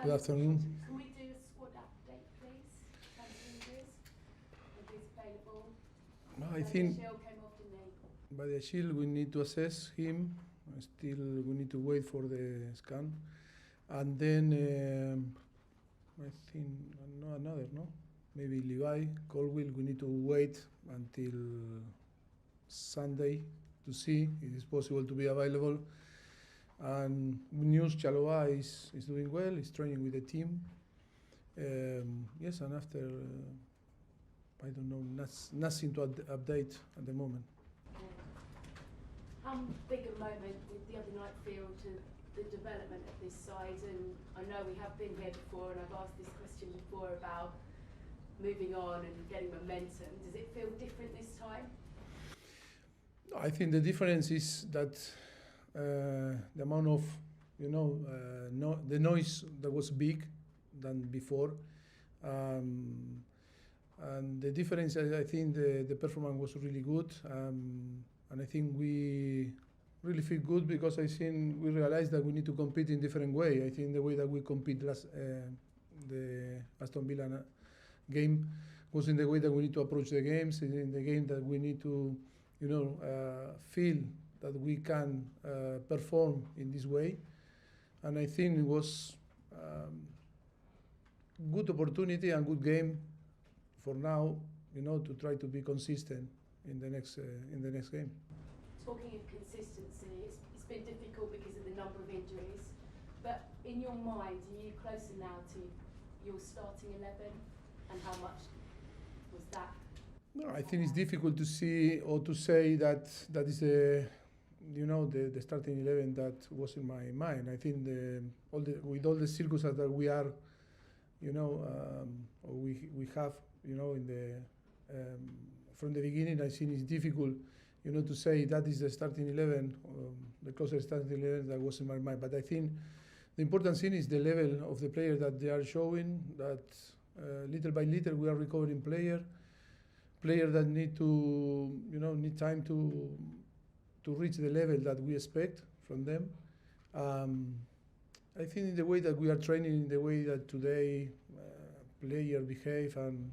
Good afternoon. Can we do a squad update, please? Transfer injuries, if he's available. I think Shield came off, didn't he? by the shield we need to assess him. Still, we need to wait for the scan, and then I think no, maybe Levi Colwill. We need to wait until Sunday to see if it's possible to be available. And good news, Chaloa is doing well. He's training with the team. Yes, and after I don't know, nothing to update at the moment. How big a moment did the other night feel to the development of this side? And I know we have been here before, and I've asked this question before about moving on and getting momentum. Does it feel different this time? I think the difference is that the amount of, the noise that was big than before. And the difference, I think the performance was really good. And I think we really feel good because I think we realized that we need to compete in different way. I think the way that we compete the Aston Villa game was in the way that we need to approach the games, in the game that we need to, feel that we can perform in this way. And I think it was good opportunity and good game for now, to try to be consistent in the next game. Talking of consistency, it's been difficult because of the number of injuries. But in your mind, are you closer now to your starting 11? And how much was that? No, I think it's difficult to see or to say that is the starting 11 that was in my mind. I think with all the circumstances that we are, or we have, in the from the beginning, I think it's difficult, to say that is the starting 11, the closer starting 11 that was in my mind. But I think the important thing is the level of the players that they are showing. That little by little we are recovering players that need to, need time to reach the level that we expect from them. I think in the way that we are training, in the way that today players behave, and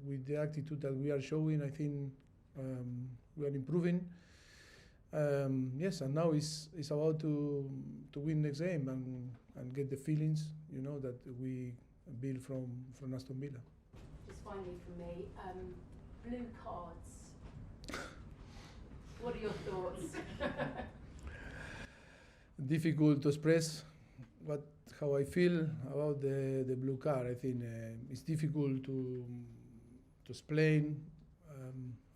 with the attitude that we are showing, I think we are improving. Yes, and now it's about to win next game and get the feelings, that we build from Aston Villa. Just finally from me, blue cards. What are your thoughts? Difficult to express how I feel about the blue card. I think it's difficult to explain.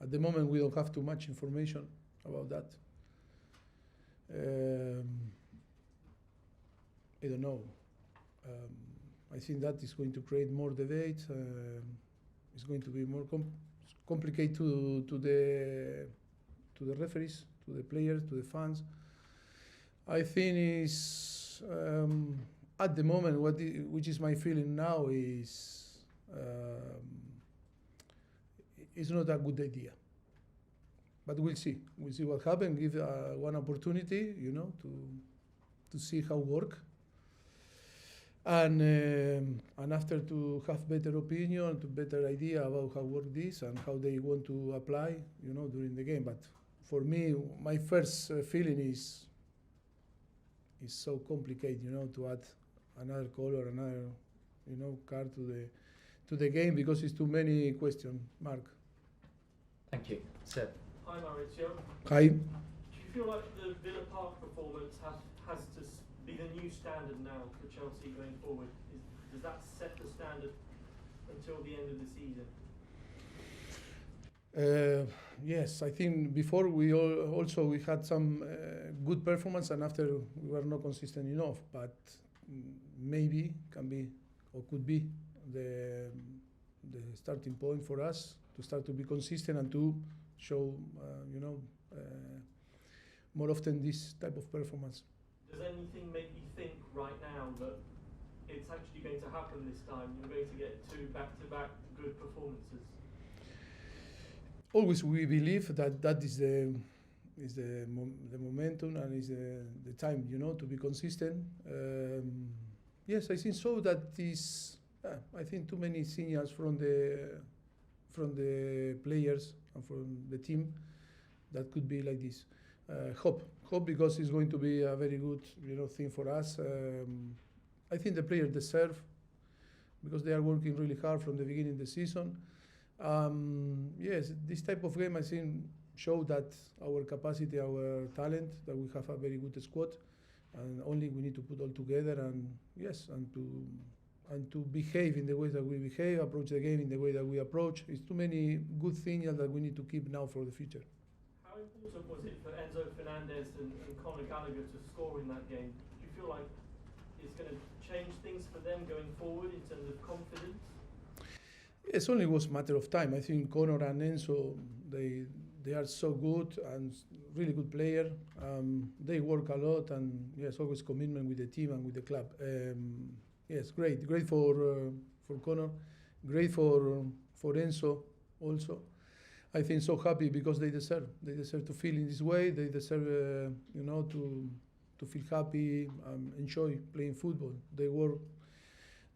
At the moment, we don't have too much information about that. I don't know. I think that is going to create more debate. It's going to be more complicated to the referees, to the players, to the fans. I think is at the moment which is my feeling now is it's not a good idea. But we'll see. We'll see what happens. Give one opportunity, to see how work. And after to have better opinion, to better idea about how work this and how they want to apply, during the game. But for me, my first feeling is so complicated, to add another color, another, card to the game because it's too many question mark. Thank you, Seb. Hi Mauricio. Hi. Do you feel like the Villa Park performance has to be the new standard now for Chelsea going forward? Does that set the standard until the end of the season? Yes, I think before we had some good performance, and after we were not consistent enough. But maybe can be or could be the starting point for us to start to be consistent and to show, more often this type of performance. Does anything make you think right now that it's actually going to happen this time? You're going to get 2 back-to-back good performances? Always we believe that is the momentum and is the time, to be consistent. Yes, I think so. That is, I think, too many signals from the players and from the team that could be like this. Hope because it's going to be a very good, thing for us. I think the players deserve because they are working really hard from the beginning of the season. Yes, this type of game I think show that our capacity, our talent, that we have a very good squad, and only we need to put all together and yes, and to behave in the way that we behave, approach the game in the way that we approach. It's too many good things that we need to keep now for the future. How important was it for Enzo Fernandez and Conor Gallagher to score in that game? Do you feel like it's going to change things for them going forward in terms of confidence? It's only was a matter of time. I think Conor and Enzo, they are so good and really good player. They work a lot and yes, always commitment with the team and with the club. Yes, great for Conor, great for Enzo also. I think so happy because they deserve to feel in this way. They deserve to feel happy, enjoy playing football. They work.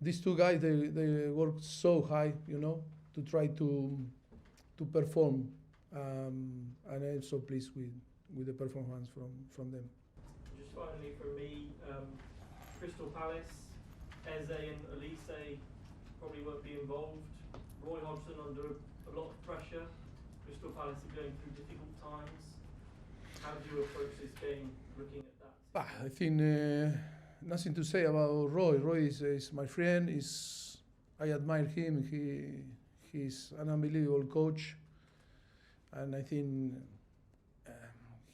These two guys they work so high, to try to perform, and I'm so pleased with the performance from them. Just finally from me, Crystal Palace, Eze and Elise probably won't be involved. Roy Hodgson under a lot of pressure. Crystal Palace are going through difficult times. How do you approach this game looking at that? I think nothing to say about Roy. Roy is my friend. I admire him. He's an unbelievable coach, and I think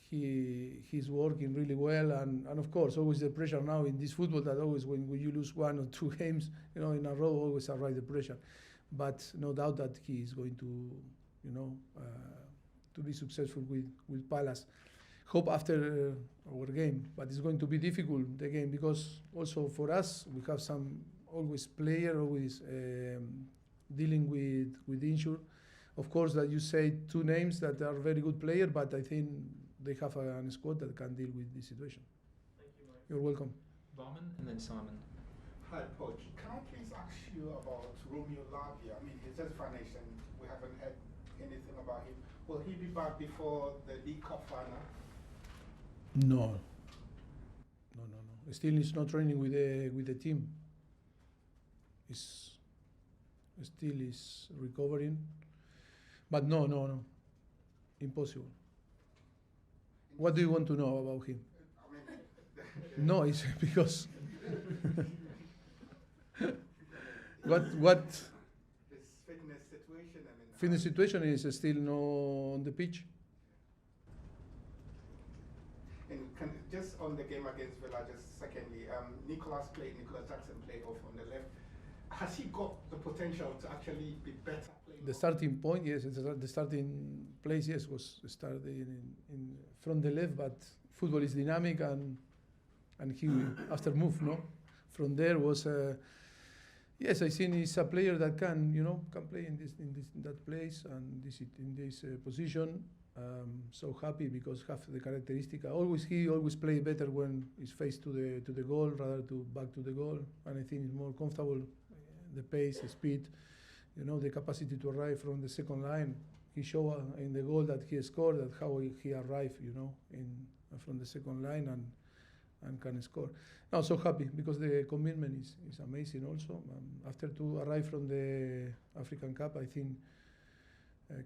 he's working really well. And of course, always the pressure now in this football that always when you lose one or two games, in a row, always arrive the pressure. But no doubt that he is going to, to be successful with Palace. Hope after our game, but it's going to be difficult the game because also for us we have some always player always dealing with injury. Of course, that you say two names that are very good players, but I think they have a squad that can deal with this situation. Thank you, Mauricio. You're welcome. Barman and then Simon. Hi, Poch. Can I please ask you about Romeo Lavia? I mean, he's just vanished and we haven't heard anything about him. Will he be back before the League Cup final? No. Still, he's not training with the team. He's still is recovering, but no, impossible. What do you want to know about him? I mean, No, it's because what his fitness situation. I mean, fitness situation is still no on the pitch. And just on the game against Villa, just secondly, Nicolas Jackson played off on the left. Has he got the potential to actually be better playing? The starting point, yes, the starting place, yes, was started in from the left, but football is dynamic and he after move, no, from there was yes, I think he's a player that can play in that place and in this position. So happy because have the characteristic. He always play better when he's face to the goal rather to back to the goal, and I think he's more comfortable. The pace, the speed, the capacity to arrive from the second line. He showed in the goal that he scored that how he arrived, from the second line and can score. Now so happy because the commitment is amazing also. After to arrive from the African Cup, I think.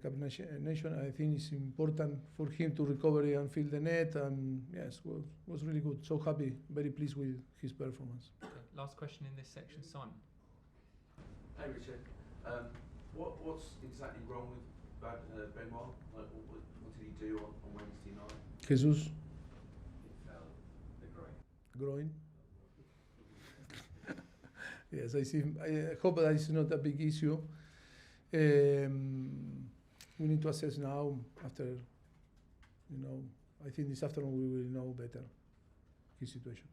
Cup Nation, I think it's important for him to recover and fill the net, and yes, was really good. So happy, very pleased with his performance. Okay, last question in this section, Simon. Hey Richard, what's exactly wrong with Benoit? Like, what did he do on Wednesday night? Jesus, He fell the groin. Yes, I hope that it's not a big issue. We need to assess now after, I think this afternoon we will know better his situation.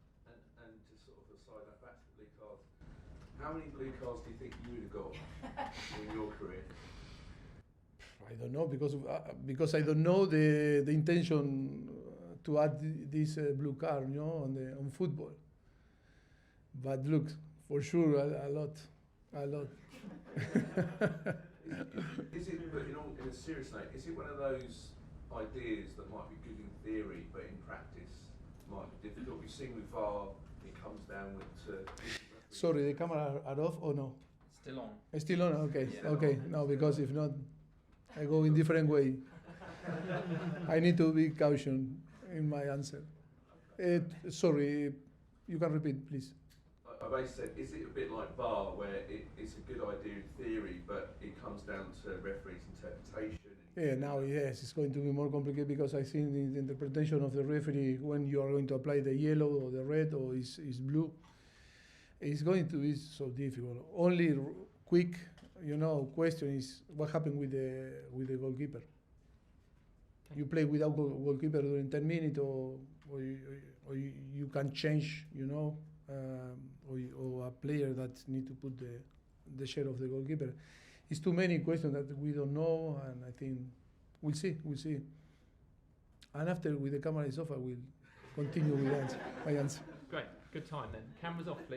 And to sort of aside that back to the blue cards, how many blue cards do you think you would have got in your career? I don't know because I don't know the intention to add this blue card, on football. But look, For sure, a lot. Is it, but in a serious note, is it one of those ideas that might be good in theory, but in practice might be difficult? We've seen with VAR, it comes down to. Sorry, the camera are off or no? Still on. It's still on? Okay, Yeah. okay. No, because if not, I go in different way. I need to be caution in my answer. Sorry, you can repeat, please. I basically said, is it a bit like VAR, where it's a good idea in theory, but it comes down to referee's interpretation? Yeah, now yes, it's going to be more complicated because I think the interpretation of the referee when you are going to apply the yellow or the red or is blue, it's going to be so difficult. Only quick, question is what happened with the goalkeeper. Okay. You play without goalkeeper during 10 minutes, or you can change, or a player that need to put the share of the goalkeeper. It's too many questions that we don't know, and I think we'll see. And after with the camera is off, I will continue with my answer. Great. Good time then. Cameras off, please.